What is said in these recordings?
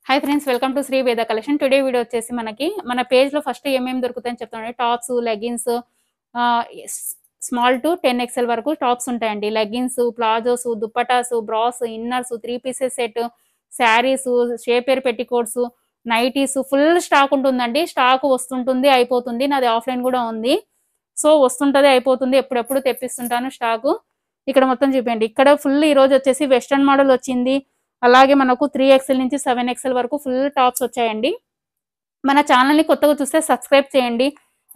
Hi friends, welcome to Shri Veda collection. Today video వచ్చేసి మనకి మన పేజ్ లో ఫస్ట్ ఏమేమి దొరుకుతాయని చెప్తాను. Tops, leggings, small to 10XL వరకు టాప్స్ ఉంటాయండి. Leggings, palazzos, dupattas, bras, inners, 3 pieces set, saris, shaper petticoats, nighties, full stock ఉంటుందండి. స్టాక్ వస్తుంటుంది, అయిపోతుంది. నాది ఆఫ్లైన్ కూడా ఉంది. సో వస్తుంటది, అయిపోతుంది. ఎప్పుడెప్పుడు తెప్పిస్తుంటాను స్టాకు. ఇక్కడ మొత్తం చూపండి. ఇక్కడ ఫుల్ ఈ రోజు వచ్చేసి వెస్ట్రన్ మోడల్ వచ్చింది. అలాగే మనకు 3XL నుంచి 7XL వరకు ఫుల్ టాప్స్ వచ్చాయండి. మన ఛానల్ని కొత్తగా చూస్తే సబ్స్క్రైబ్ చేయండి.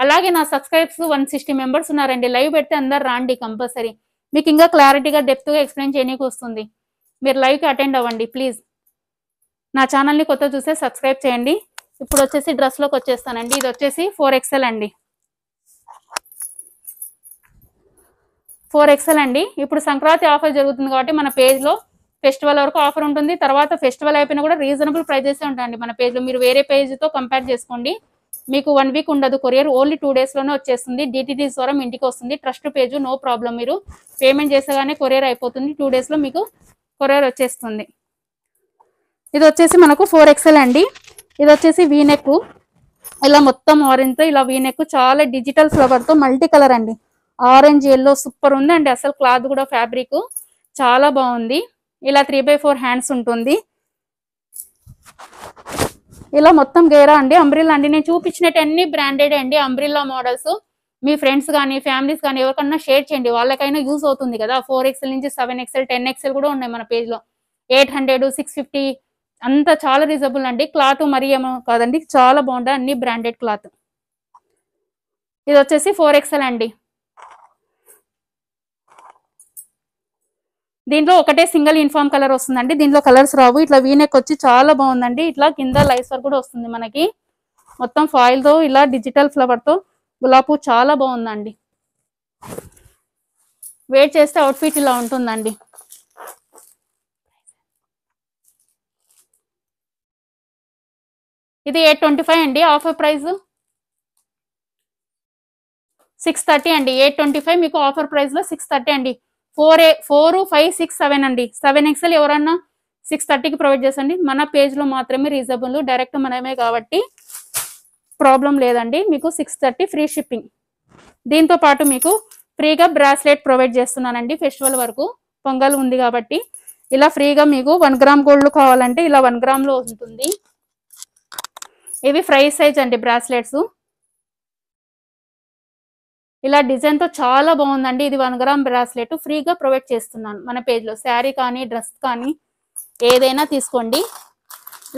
అలాగే నా సబ్స్క్రైబ్స్ 160 మెంబర్స్ ఉన్నారండి. లైవ్ పెడితే అందరు రాండి కంపల్సరీ. మీకు ఇంకా క్లారిటీగా డెప్త్గా ఎక్స్ప్లెయిన్ చేయడానికి వస్తుంది. మీరు లైవ్కి అటెండ్ అవ్వండి ప్లీజ్. నా ఛానల్ని కొత్తగా చూస్తే సబ్స్క్రైబ్ చేయండి. ఇప్పుడు వచ్చేసి డ్రెస్లోకి వచ్చేస్తానండి. ఇది వచ్చేసి 4XL అండి. 4XL అండి. ఇప్పుడు సంక్రాంతి ఆఫర్ జరుగుతుంది కాబట్టి మన పేజ్లో ఫెస్టివల్ వరకు ఆఫర్ ఉంటుంది. తర్వాత ఫెస్టివల్ అయిపోయినా కూడా రీజనబుల్ ప్రైజెస్ ఉంటాయండి మన పేజ్లో. మీరు వేరే పేజ్తో కంపేర్ చేసుకోండి. మీకు 1 వీక్ ఉండదు కొరియర్, ఓన్లీ 2 డేస్లోనే వచ్చేస్తుంది. డిటిడి ద్వారా ఇంటికి వస్తుంది. Trust page, no problem. మీరు పేమెంట్ చేసేగానే కొరియర్ అయిపోతుంది. 2 డేస్లో మీకు కొరియర్ వచ్చేస్తుంది. ఇది వచ్చేసి మనకు 4XL అండి. ఇది వచ్చేసి వీనెక్, ఇలా మొత్తం ఆరెంజ్తో ఇలా వీనెక్, చాలా డిజిటల్ ఫ్లవర్తో మల్టీ కలర్ అండి. ఆరెంజ్, ఎల్లో సూపర్ ఉందండి. అసలు క్లాత్ కూడా ఫ్యాబ్రిక్ చాలా బాగుంది. ఇలా 3/4 హ్యాండ్స్ ఉంటుంది. ఇలా మొత్తం గేరా అండి. అంబ్రిల్లా అండి. నేను చూపించినట్టు అన్ని బ్రాండెడ్ అండి. అంబ్రిల్లా మోడల్స్ మీ ఫ్రెండ్స్ కానీ ఫ్యామిలీస్ కానీ ఎవరికన్నా షేర్ చేయండి, వాళ్ళకైనా యూజ్ అవుతుంది కదా. 4XL నుంచి 7XL 10XL కూడా ఉన్నాయి మన పేజ్లో. 800, 650 అంతా చాలా రీజనబుల్ అండి. క్లాత్ మరీ ఏమో కాదండి, చాలా బాగుంటుంది. అన్ని బ్రాండెడ్ క్లాత్. ఇది వచ్చేసి 4XL అండి. దీంట్లో ఒకటే సింగిల్ యూనిఫామ్ కలర్ వస్తుందండి. దీంట్లో కలర్స్ రావు. ఇట్లా వీనెక్ వచ్చి చాలా బాగుందండి. ఇట్లా కింద లైస్ వర్క్ కూడా వస్తుంది మనకి. మొత్తం ఫాయిల్ తో ఇలా డిజిటల్ ఫ్లవర్ తో గులాబీ చాలా బాగుందండి. వేర్ చేస్తే అవుట్ఫిట్ ఇలా ఉంటుందండి. ఇది 825 అండి. ఆఫర్ ప్రైస్ 630 అండి. 825 మీకు ఆఫర్ ప్రైస్ లో 630 అండి. 4, 5, 6, 7 అండి. 7XL ఎవరన్నా 630కి ప్రొవైడ్ చేసండి. మన పేజ్ లో మాత్రమే రీజనబుల్, డైరెక్ట్ మనమే కాబట్టి ప్రాబ్లం లేదండి. మీకు 630 ఫ్రీ షిప్పింగ్. దీంతో పాటు మీకు ఫ్రీగా బ్రాస్లెట్ ప్రొవైడ్ చేస్తున్నానండి. ఫెస్టివల్ వరకు పొంగల్ ఉంది కాబట్టి ఇలా ఫ్రీగా మీకు 1 గ్రామ్ గోల్డ్ కావాలంటే ఇలా 1 గ్రామ్ లో ఉంటుంది. ఇవి ఫ్రై సైజ్ అండి బ్రాస్లెట్స్. ఇలా డిజైన్ తో చాలా బాగుందండి. ఇది 1 గ్రామ్ బ్రాస్లెట్ ఫ్రీగా ప్రొవైడ్ చేస్తున్నాను మన పేజ్ లో. శారీ కానీ డ్రెస్ కానీ ఏదైనా తీసుకోండి.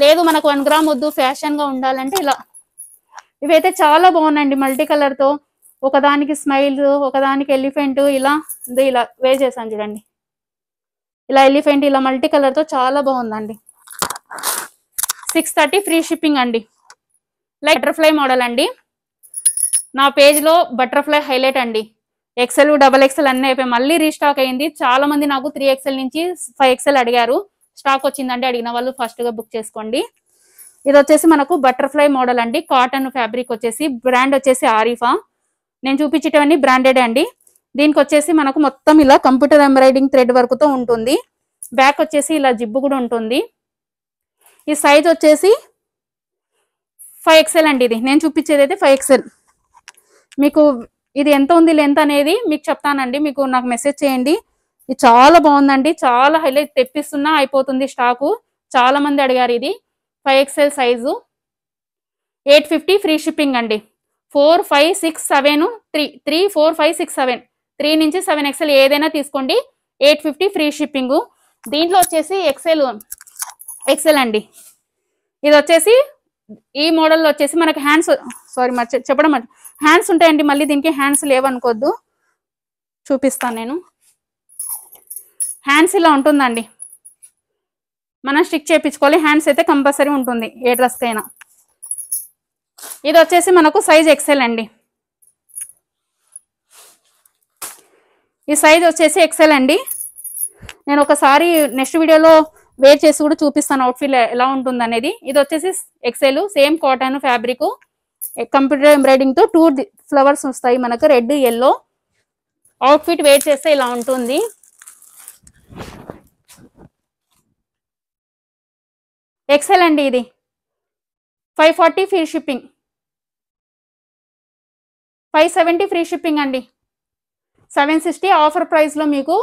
లేదు మనకు 1 గ్రామ్ వద్దు, ఫ్యాషన్ గా ఉండాలంటే ఇలా. ఇవైతే చాలా బాగున్నాయండి. మల్టీ కలర్ తో ఒకదానికి స్మైల్, ఒకదానికి ఎలిఫెంట్, ఇలా ఇలా వేర్ చేశాను చూడండి. ఇలా ఎలిఫెంట్, ఇలా మల్టీ కలర్ తో చాలా బాగుందండి. 630 ఫ్రీ షిప్పింగ్ అండి. లైక్ బటర్ఫ్లై మోడల్ అండి. నా పేజ్ లో బటర్ఫ్లై హైలైట్ అండి. XL, XXL అన్నీ అయిపోయి మళ్ళీ రీస్టాక్ అయింది. చాలా మంది నాకు 3XL నుంచి 5XL అడిగారు. స్టాక్ వచ్చిందండి. అడిగిన వాళ్ళు ఫస్ట్ గా బుక్ చేసుకోండి. ఇది వచ్చేసి మనకు బటర్ఫ్లై మోడల్ అండి. కాటన్ ఫ్యాబ్రిక్ వచ్చేసి బ్రాండ్ వచ్చేసి ఆరిఫా. నేను చూపించేటవన్నీ బ్రాండెడ్ అండి. దీనికి వచ్చేసి మనకు మొత్తం ఇలా కంప్యూటర్ ఎంబ్రాయిడింగ్ థ్రెడ్ వర్క్ తో ఉంటుంది. బ్యాక్ వచ్చేసి ఇలా జిబ్బు కూడా ఉంటుంది. ఈ సైజ్ వచ్చేసి 5XL అండి. ఇది నేను చూపించేది అయితే 5XL. మీకు ఇది ఎంత ఉంది లెంత్ అనేది మీకు చెప్తానండి. మీకు నాకు మెసేజ్ చేయండి. ఇది చాలా బాగుందండి. చాలా హైలైట్, తెప్పిస్తున్నా అయిపోతుంది స్టాకు. చాలా మంది అడిగారు. ఇది 5XL సైజు. 850 ఫ్రీ షిప్పింగ్ అండి. 4, 5, 6, 7, 3, 4, 5, 6, 7 3 నుంచి 7XL ఏదైనా తీసుకోండి. 850 ఫ్రీ షిప్పింగ్. దీంట్లో వచ్చేసి XL అండి. ఇది వచ్చేసి ఈ మోడల్లో వచ్చేసి మనకి హ్యాండ్స్, సారీ చెప్పడం హ్యాండ్స్ ఉంటాయండి. మళ్ళీ దీనికి హ్యాండ్స్ లేవనుకోద్దు, చూపిస్తాను నేను. హ్యాండ్స్ ఇలా ఉంటుందండి. మనం స్టిక్ చేయించుకోవాలి. హ్యాండ్స్ అయితే కంపల్సరీ ఉంటుంది ఏ డ్రెస్కైనా. ఇది వచ్చేసి మనకు సైజ్ XL అండి. ఈ సైజ్ వచ్చేసి XL అండి. నేను ఒకసారి నెక్స్ట్ వీడియోలో వేర్ చేసి కూడా చూపిస్తాను అవుట్ఫిట్ ఎలా ఉంటుంది అనేది. ఇది వచ్చేసి XL, same cotton fabric, computer embroidering తో 2 ఫ్లవర్స్ వస్తాయి మనకు, రెడ్, ఎల్లో. అవుట్ఫిట్ వేర్ చేస్తే ఇలా ఉంటుంది. ఎక్సెల్ అండి ఇది 540 ఫ్రీ షిప్పింగ్, 570 ఫ్రీ షిప్పింగ్ అండి, 760 ఆఫర్ ప్రైస్లో మీకు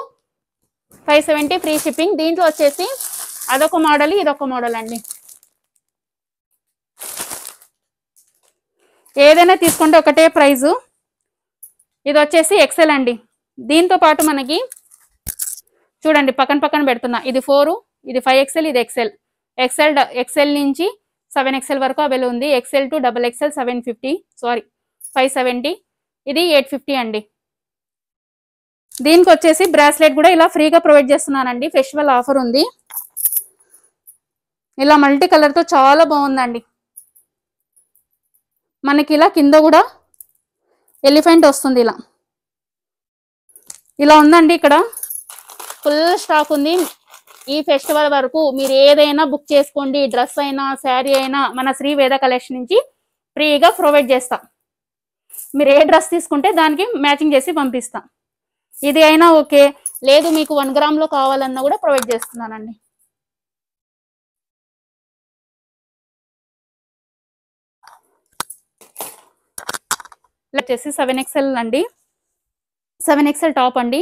570 ఫ్రీ షిప్పింగ్. దీంట్లో వచ్చేసి అదొక మోడల్ ఇదొక మోడల్ అండి. ఏదైనా తీసుకుంటే ఒకటే ప్రైజు. ఇది వచ్చేసి ఎక్సెల్ అండి. దీంతో పాటు మనకి చూడండి పక్కన పక్కన పెడుతున్నా, ఇది 4, ఇది 5XL, ఇది ఎక్సెల్ నుంచి 7XL వరకు అవైలబుల్ ఉంది. XL టు XXL 750, సారీ 570, ఇది 850 అండి. దీనికి వచ్చేసి బ్రాస్లెట్ కూడా ఇలా ఫ్రీగా ప్రొవైడ్ చేస్తున్నానండి. ఫెస్టివల్ ఆఫర్ ఉంది. ఇలా మల్టీ కలర్తో చాలా బాగుందండి. మనకి ఇలా కింద కూడా ఎలిఫెంట్ వస్తుంది. ఇలా ఉందండి. ఇక్కడ ఫుల్ స్టాక్ ఉంది. ఈ ఫెస్టివల్ వరకు మీరు ఏదైనా బుక్ చేసుకోండి. డ్రెస్ అయినా శారీ అయినా మన శ్రీ వేద కలెక్షన్ నుంచి ఫ్రీగా ప్రొవైడ్ చేస్తాం. మీరు ఏ డ్రెస్ తీసుకుంటే దానికి మ్యాచింగ్ చేసి పంపిస్తాం. ఇది అయినా ఓకే, లేదు మీకు 1 గ్రామ్లో కావాలన్నా కూడా ప్రొవైడ్ చేస్తున్నానండి. వచ్చేసి 7XL అండి, 7XL టాప్ అండి.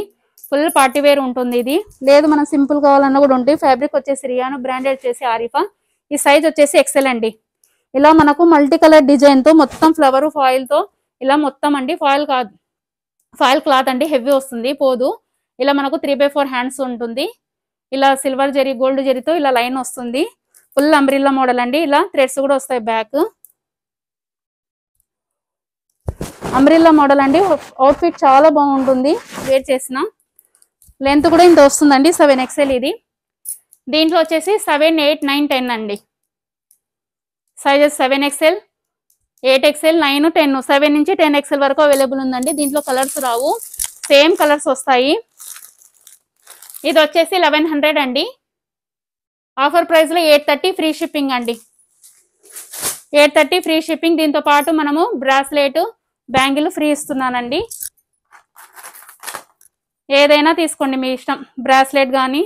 ఫుల్ పార్టీ వేర్ ఉంటుంది. ఇది లేదు మనం సింపుల్ కావాలన్నా కూడా ఉంటుంది. ఫ్యాబ్రిక్ వచ్చేసి రియాను, బ్రాండెడ్ వచ్చేసి ఆరిఫా. ఈ సైజ్ వచ్చేసి XL అండి. ఇలా మనకు మల్టీ కలర్ డిజైన్తో మొత్తం ఫ్లవర్ ఫాయిల్తో ఇలా మొత్తం అండి, ఫాయిల్ కాదు ఫాయిల్ క్లాత్ అండి, హెవీ వస్తుంది పోదు. ఇలా మనకు 3/4 హ్యాండ్స్ ఉంటుంది. ఇలా సిల్వర్ జరీ గోల్డ్ జరీతో ఇలా లైన్ వస్తుంది. ఫుల్ అంబ్రిల్లా మోడల్ అండి. ఇలా థ్రెడ్స్ కూడా వస్తాయి. బ్యాక్ అంబ్రిల్లా మోడల్ అండి. అవుట్ఫిట్ చాలా బాగుంటుంది. వేర్ చేసిన లెంత్ కూడా ఇంత వస్తుందండి. 7XL ఇది. దీంట్లో వచ్చేసి 7, 8, 9, 10 అండి. సైజెస్ 7XL, 8XL, 9, 10, 7 నుంచి 10XL వరకు అవైలబుల్ ఉందండి. దీంట్లో కలర్స్ రావు, సేమ్ కలర్స్ వస్తాయి. ఇది వచ్చేసి 1100 అండి. ఆఫర్ ప్రైస్లో 830 ఫ్రీ షిప్పింగ్ అండి. 830 ఫ్రీ షిప్పింగ్. దీంతో పాటు మనము బ్రాస్లెట్, బ్యాంగిల్ ఫ్రీ ఇస్తున్నానండి. ఏదైనా తీసుకోండి మీ ఇష్టం. బ్రాస్లెట్ కానీ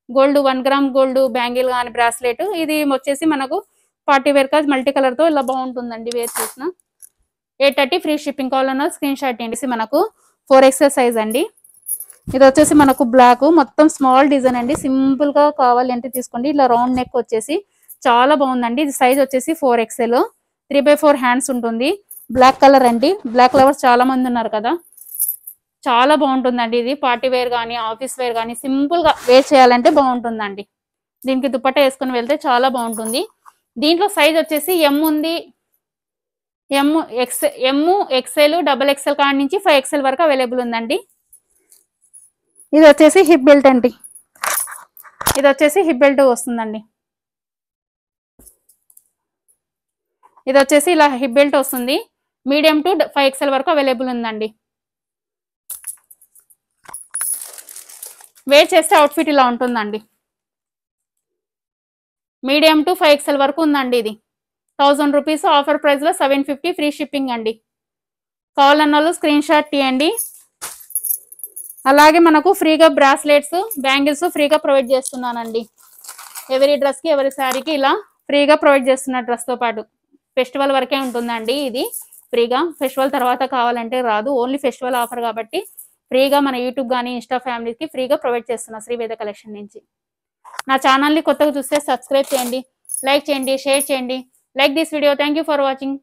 గోల్డ్ 1 గ్రామ్ గోల్డ్ బ్యాంగిల్ కానీ బ్రాస్లెట్. ఇది వచ్చేసి మనకు పార్టీ వేర్ కాజ్ మల్టీ కలర్తో ఇలా బాగుంటుందండి. వేర్ చేసిన 830 ఫ్రీ షిప్పింగ్. కావాలన్నా స్క్రీన్ షాట్ ఏంటి. మనకు 4XL సైజ్ అండి. ఇది వచ్చేసి మనకు బ్లాక్ మొత్తం స్మాల్ డిజైన్ అండి. సింపుల్గా కావాలి అంటే తీసుకోండి. ఇలా రౌండ్ నెక్ వచ్చేసి చాలా బాగుందండి. ఇది సైజ్ వచ్చేసి 4XL, 3/4 హ్యాండ్స్ ఉంటుంది. బ్లాక్ కలర్ అండి. బ్లాక్ లవర్స్ చాలా మంది ఉన్నారు కదా, చాలా బాగుంటుందండి. ఇది పార్టీ వేర్ కానీ ఆఫీస్ వేర్ కానీ సింపుల్గా వేర్ చేయాలంటే బాగుంటుందండి. దీనికి దుపట్టా వేసుకుని వెళ్తే చాలా బాగుంటుంది. దీంట్లో సైజ్ వచ్చేసి M ఉంది, XL, XXL కాడి నుంచి 5XL వరకు అవైలబుల్ ఉందండి. ఇది వచ్చేసి హిప్ బెల్ట్ అండి. ఇది వచ్చేసి హిప్ బెల్ట్ వస్తుందండి. ఇది వచ్చేసి ఇలా హిప్ బెల్ట్ వస్తుంది. మీడియం టు 5XL వరకు అవైలబుల్ ఉందండి. వేర్ చేస్తే అవుట్ఫిట్ ఇలా ఉంటుందండి. మీడియం టు 5XL వరకు ఉందండి. ఇది 1000 రూపీస్. ఆఫర్ ప్రైస్లో 750 ఫ్రీ షిప్పింగ్ అండి. కావాలన్న స్క్రీన్ షాట్ తీయండి. అలాగే మనకు ఫ్రీగా బ్రాస్లెట్స్, బ్యాంగిల్స్ ఫ్రీగా ప్రొవైడ్ చేస్తున్నానండి. ఎవరి డ్రెస్కి ఎవరి శారీకి ఇలా ఫ్రీగా ప్రొవైడ్ చేస్తున్న డ్రెస్తో పాటు. ఫెస్టివల్ వరకే ఉంటుందండి ఇది ఫ్రీగా. ఫెస్టివల్ తర్వాత కావాలంటే రాదు. ఓన్లీ ఫెస్టివల్ ఆఫర్ కాబట్టి ఫ్రీగా మన యూట్యూబ్ కానీ ఇన్స్టా ఫ్యామిలీకి ఫ్రీగా ప్రొవైడ్ చేస్తున్నా శ్రీవేద కలెక్షన్ నుంచి. నా ఛానల్ని కొత్తగా చూస్తే సబ్స్క్రైబ్ చేయండి, లైక్ చేయండి, షేర్ చేయండి. Like this video. Thank you for watching.